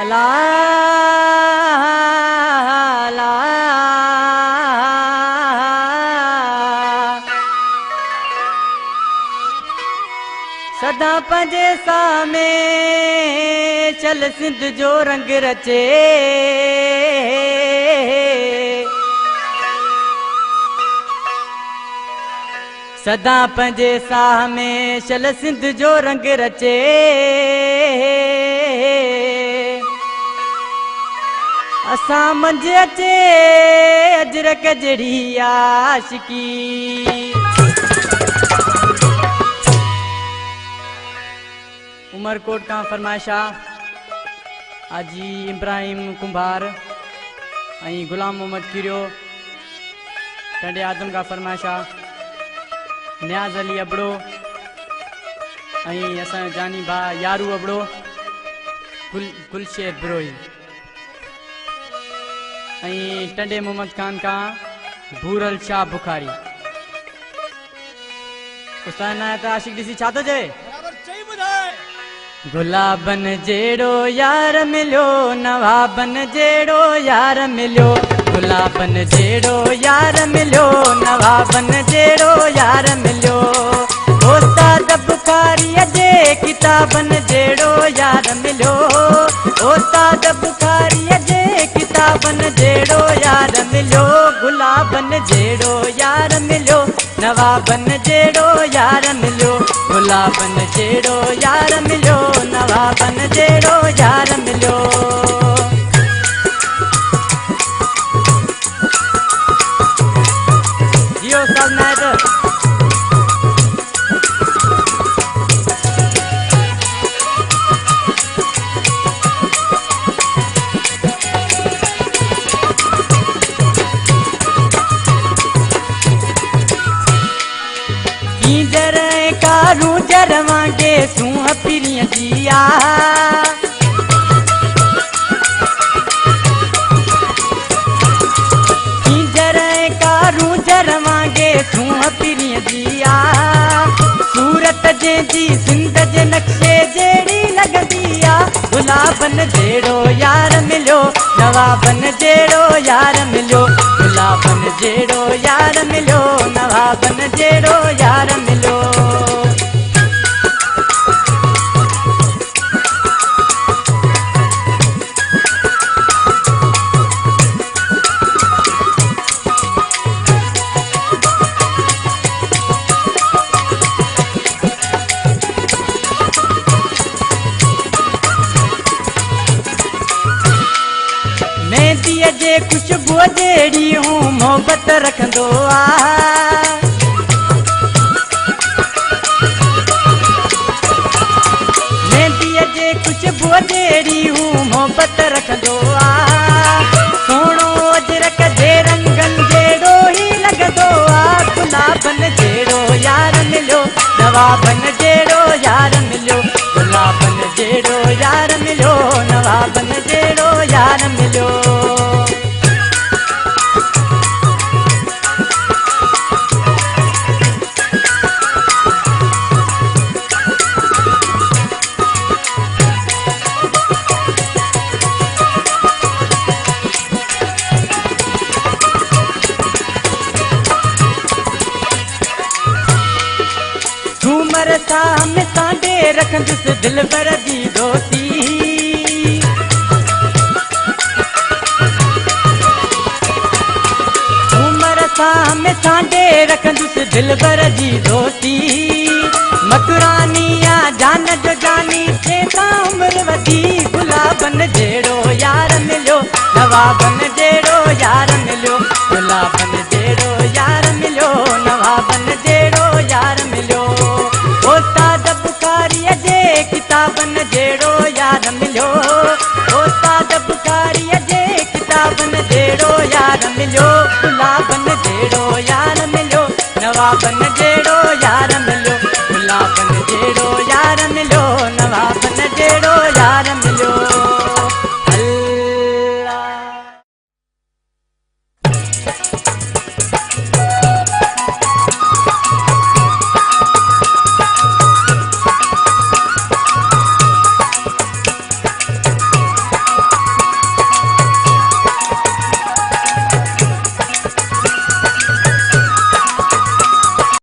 अला अला सदा पंजे सामे चल सिंध जो रंग रचे सदा पंजे साह में चल सिंध जो रंग रचे असा मंझ अचे अजरक जड़ी आशिकी उमरकोट का फरमाइशा आजी इब्राहिम कुंभार गुलाम मोहम्मद किरियो टंडे आदम का फरमाइशा न्याज अली अबड़ो असा जानी भा यारू अबड़ो गुलशेद ब्रोई टंडे मोहम्मद खान का भूरल शाह बुखारी उस्ताद नायत आशिक दिसी छा तो जे गुलाबन जेड़ो यार मिलो नवाबन जेड़ो यार मिलो गुलाबन जेड़ो यार मिलो नवाबन जेड़ो यार मिलो उस्ताद बुखारी जे किताबन जेड़ो यार मिलो उस्ताद बुखारी जे किताबन जेड़ो यार मिलो गुलाबन जेड़ो यार मिलो नवाबन जेड़ो यार मिलो गुलाबन जेड़ो यार मिलो नवाबन जेड़ो यार मिलो जियो साल नायत कारू जरवांगे सूह पिरिया जिया कारू जरवांगे सूह पिरिया जिया सूरत जे जी सिंध जे नक्शे जेड़ी लगदिया गुलाबन जेड़ो यार मिलो नवाबन जेड़ो यार मिलो गुलाबन जेड़ो यार मिलो नवाबन जेड़ो यार मिलो खुशबू जेड़ी हूँ मोहब्बत रखंदो आ मेहंदीअ जे खुशबू जेड़ी हूँ मोहब्बत रखंदो आ सोणो अजरक जे रंगन जेड़ो ही लगदो आ गुलाबन जेड़ो यार मिलो नवाबन जेड़ो यार मिलो गुलाबन जेड़ो यार मिलो नवाबन जेड़ो यार मिलो साम सांडे रखंदुस दिल भर दी दोस्ती उमर साम सांडे रखंदुस दिल भर जी दोस्ती मकरानिया जान जो जानी थे उम्र वधी गुलाबन जेड़ो यार मिलो नवाबन जेड़ो यार मिलो गुलाबन जेड़ो यार मिलो नवाबन जेड़ो यार मिलो उस्ताद बुखारी जे किताबन जेड़ो यार मिलो उस्ताद बुखारी जे किताबन जेड़ो यार मिलो गुलाबन जेड़ो यार मिलो नवाबन